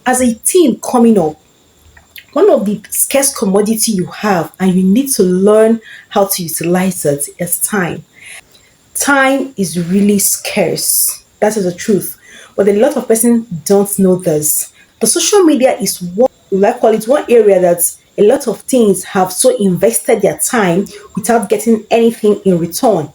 As a teen coming up, one of the scarce commodity you have and you need to learn how to utilize it is time. Time is really scarce. That is the truth. But a lot of person don't know this. The social media is one, like call it one area that a lot of teens have so invested their time without getting anything in return.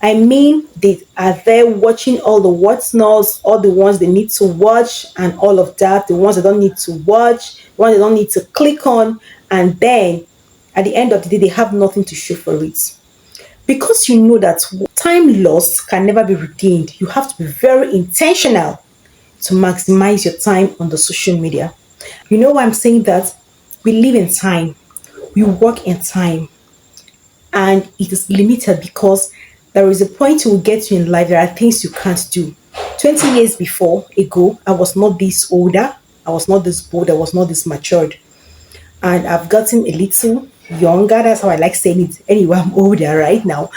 I mean, they are there watching all the what's nots, all the ones they need to watch, and all of that. The ones they don't need to watch, the ones they don't need to click on, and then at the end of the day, they have nothing to show for it. Because you know that time lost can never be regained, you have to be very intentional to maximize your time on the social media. You know why I'm saying that? We live in time, we work in time, and it is limited because there is a point you will get to in life. There are things you can't do. 20 years before ago, I was not this older, I was not this bold, I was not this matured, and I've gotten a little younger. That's how I like saying it. Anyway, I'm older right now.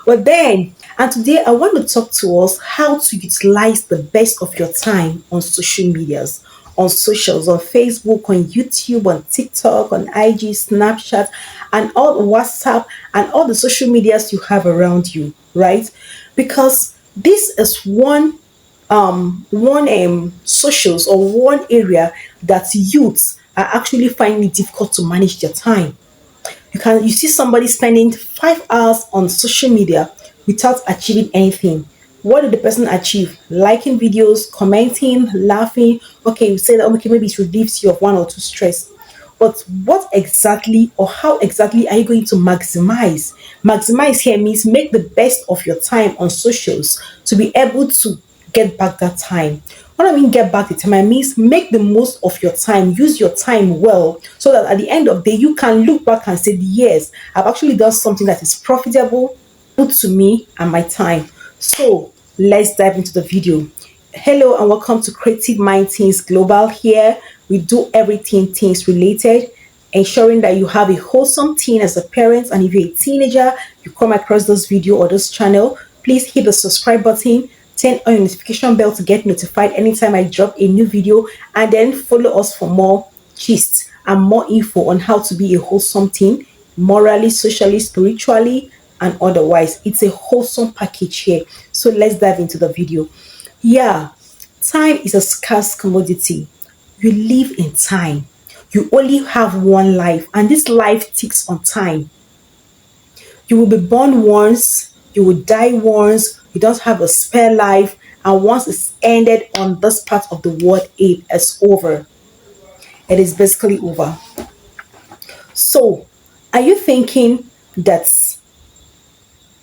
But then, and today I want to talk to us how to utilize the best of your time on social medias, on socials, on Facebook, on YouTube, on TikTok, on IG, Snapchat, and all WhatsApp, and all the social medias you have around you, right? Because this is one socials or one area that youths are actually finding it difficult to manage their time. You see somebody spending 5 hours on social media without achieving anything. What did the person achieve? Liking videos, commenting, laughing. Okay, you say that okay, maybe it relieves you of one or two stress. But what exactly or how exactly are you going to maximize? Maximize here means make the best of your time on socials to be able to get back that time. What I mean get back the time, I means make the most of your time, use your time well, so that at the end of the day you can look back and say, yes, I've actually done something that is profitable, good to me and my time. So let's dive into the video. Hello and welcome to Creative Mind Teens Global. Here we do everything teens related, ensuring that you have a wholesome teen as a parent. And if you're a teenager, you come across this video or this channel, please hit the subscribe button, turn on your notification bell to get notified anytime I drop a new video, and then follow us for more gist and more info on how to be a wholesome teen, morally, socially, spiritually, and otherwise. It's a wholesome package here. So let's dive into the video. Yeah, time is a scarce commodity. You live in time. You only have one life, and this life ticks on time. You will be born once, you will die once, you don't have a spare life, and once it's ended on this part of the world, it is over. It is basically over. So, are you thinking that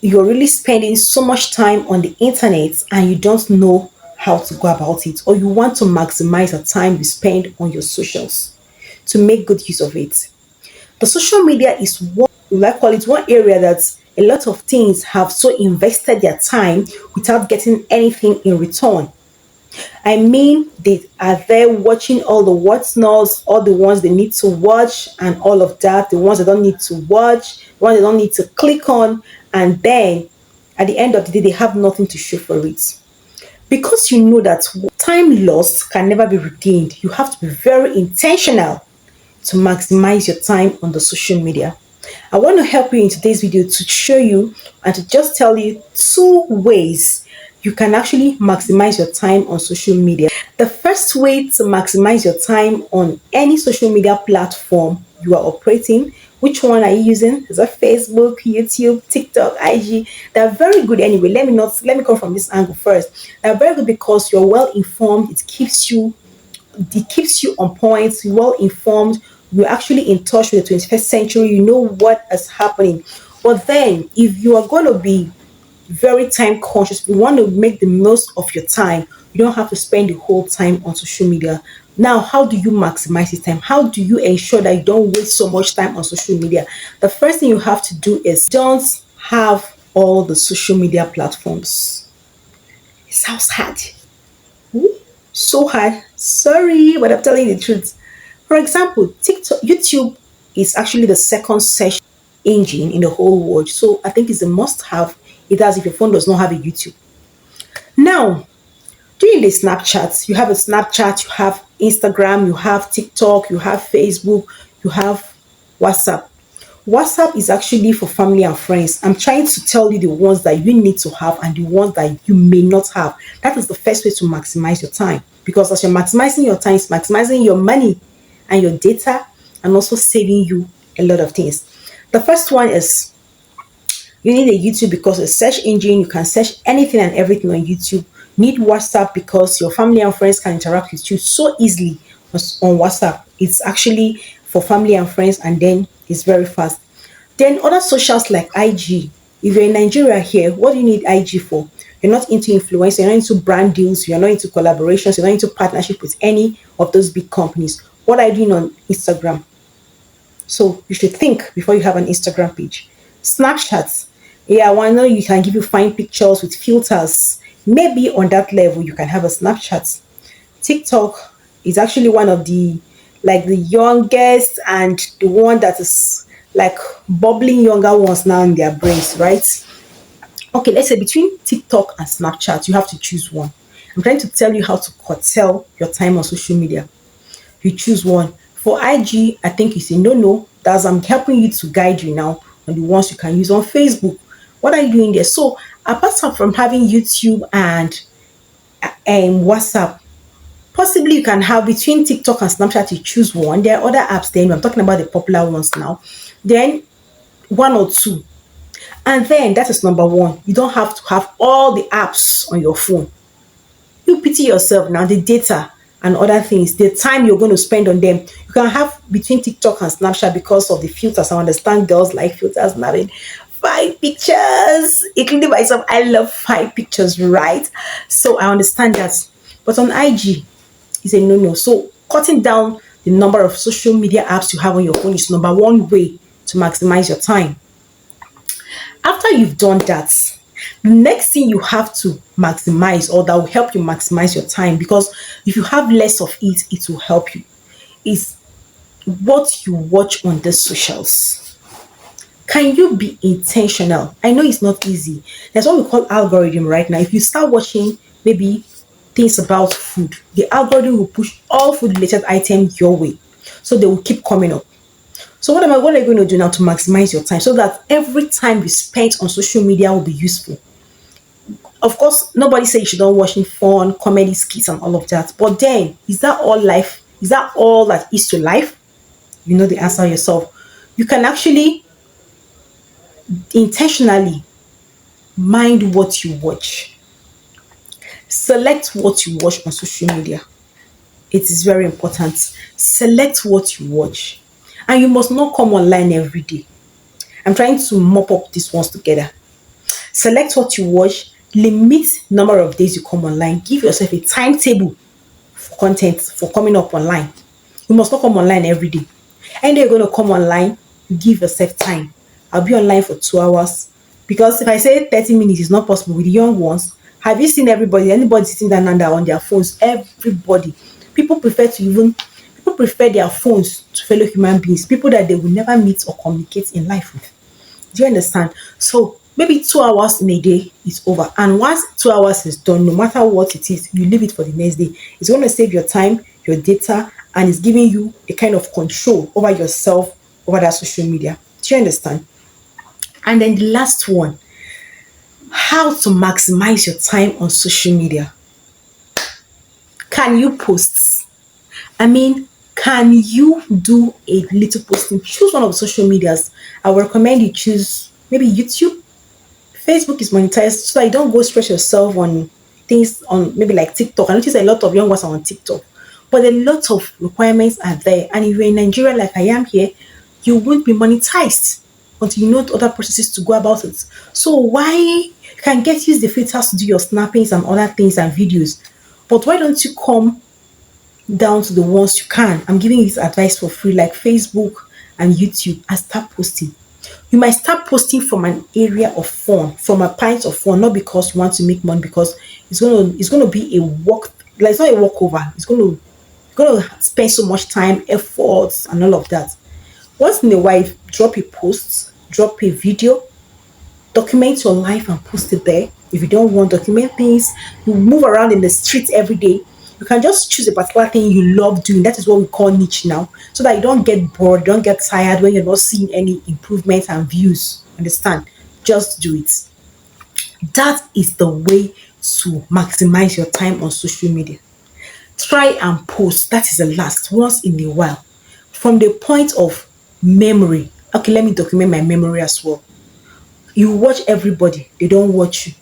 you're really spending so much time on the internet and you don't know how to go about it, or you want to maximize the time you spend on your socials to make good use of it? The social media is one, like call it one area that a lot of teens have so invested their time without getting anything in return. I mean, they are there watching all the what's nots, all the ones they need to watch, and all of that. The ones they don't need to watch, the ones they don't need to click on, and then at the end of the day, they have nothing to show for it. Because you know that time lost can never be regained, you have to be very intentional to maximize your time on the social media. I want to help you in today's video to show you and to just tell you two ways you can actually maximize your time on social media. The first way to maximize your time on any social media platform you are operating, which one are you using? Is that Facebook, YouTube, TikTok, IG? They're very good anyway. Let me come from this angle first. They're very good because you're well informed. It keeps you on point, well informed. You're actually in touch with the 21st century. You know what is happening. But then, if you are going to be very time conscious, you want to make the most of your time, you don't have to spend the whole time on social media. Now, how do you maximize your time? How do you ensure that you don't waste so much time on social media? The first thing you have to do is don't have all the social media platforms. It sounds hard. Ooh, so hard. Sorry, but I'm telling you the truth. For example, TikTok, YouTube is actually the second search engine in the whole world. So I think it's a must-have. It does if your phone does not have a YouTube. Now, during the Snapchat, you have a Snapchat, you have Instagram, you have TikTok, you have Facebook, you have WhatsApp. WhatsApp is actually for family and friends. I'm trying to tell you the ones that you need to have and the ones that you may not have. That is the first way to maximize your time, because as you're maximizing your time, it's maximizing your money and your data, and also saving you a lot of things. The first one is you need a YouTube because a search engine, you can search anything and everything on YouTube. Need WhatsApp because your family and friends can interact with you so easily on WhatsApp. It's actually for family and friends, and then it's very fast. Then other socials like IG. If you're in Nigeria here, what do you need IG for? You're not into influence, you're not into brand deals, you're not into collaborations, you're not into partnership with any of those big companies. What are you doing on Instagram? So you should think before you have an Instagram page. Snapchat. Yeah, I know you can give you fine pictures with filters. Maybe on that level you can have a Snapchat. TikTok is actually one of the like the youngest and the one that is like bubbling younger ones now in their brains, right? Okay, let's say between TikTok and Snapchat, you have to choose one. I'm trying to tell you how to curtail your time on social media. You choose one. For IG, I think it's a no. That's I'm helping you to guide you now on the ones you can use on Facebook. What are you doing there? So apart from having YouTube and WhatsApp, possibly you can have between TikTok and Snapchat, you choose one. There are other apps then. I'm talking about the popular ones now. Then one or two. And then that is number one. You don't have to have all the apps on your phone. You pity yourself now, the data and other things, the time you're going to spend on them. You can have between TikTok and Snapchat because of the filters. I understand girls like filters and having five pictures, including myself. I love five pictures, right? So I understand that. But on IG, it's a no. So cutting down the number of social media apps you have on your phone is number one way to maximize your time. After you've done that, the next thing you have to maximize, or that will help you maximize your time, because if you have less of it, it will help you, is what you watch on the socials. Can you be intentional? I know it's not easy. That's what we call algorithm right now. If you start watching maybe things about food, the algorithm will push all food related items your way. So they will keep coming up. So what are you going to do now to maximize your time so that every time you spend on social media will be useful? Of course, nobody says you should not watching fun, comedy skits and all of that. But then, is that all life? Is that all that is to life? You know the answer yourself. You can actually intentionally mind what you watch. Select what you watch on social media. It is very important. Select what you watch. And you must not come online every day. I'm trying to mop up these ones together. Select what you watch, limit number of days you come online, give yourself a timetable for content for coming up online. You must not come online every day. And you're going to come online, you give yourself time. I'll be online for 2 hours. Because if I say 30 minutes is not possible with the young ones, have you seen anybody sitting down and on their phones? Everybody. People prefer to even People prefer their phones to fellow human beings, people that they will never meet or communicate in life with. Do you understand? So maybe 2 hours in a day is over. And once 2 hours is done, no matter what it is, you leave it for the next day. It's going to save your time, your data, and it's giving you a kind of control over yourself, over that social media. Do you understand? And then the last one, how to maximize your time on social media. Can you post? I mean, can you do a little posting? Choose one of the social medias. I would recommend you choose maybe YouTube. Facebook is monetized, so I don't go stress yourself on things on maybe like TikTok. I notice a lot of young ones are on TikTok, but a lot of requirements are there. And if you're in Nigeria like I am here, you won't be monetized until you know other processes to go about it. So why you can use the filters to do your snappings and other things and videos, but why don't you come down to the ones you can? I'm giving you this advice for free, like Facebook and YouTube, and start posting. You might start posting from an area of fun, from a point of fun, not because you want to make money, because it's gonna be a work. Like, it's not a walkover. You're gonna spend so much time, efforts, and all of that. Once in a while, drop a post, drop a video, document your life and post it there. If you don't want to document things, you move around in the streets every day. You You can just choose a particular thing you love doing. That is what we call niche now. So that you don't get bored, don't get tired when you're not seeing any improvement and views. Understand? Just do it. That is the way to maximize your time on social media. Try and post. That is the last, once in a while. From the point of memory. Okay, let me document my memory as well. You watch everybody, they don't watch you.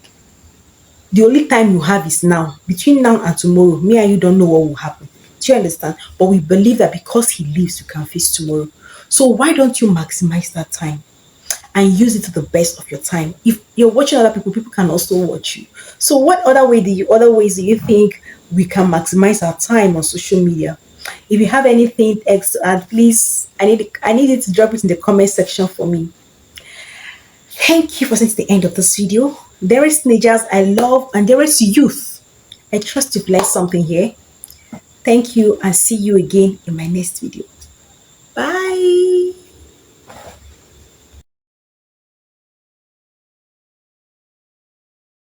The only time you have is now. Between now and tomorrow, me and you don't know what will happen. Do you understand? But we believe that because he lives, you can face tomorrow. So why don't you maximize that time and use it to the best of your time? If you're watching other people, people can also watch you. So what other ways do you think we can maximize our time on social media? If you have anything else to add, please, I need you to drop it in the comment section for me. Thank you for listening to the end of this video. There is teenagers I love and there is youth. I trust you've learned something here. Thank you and see you again in my next video.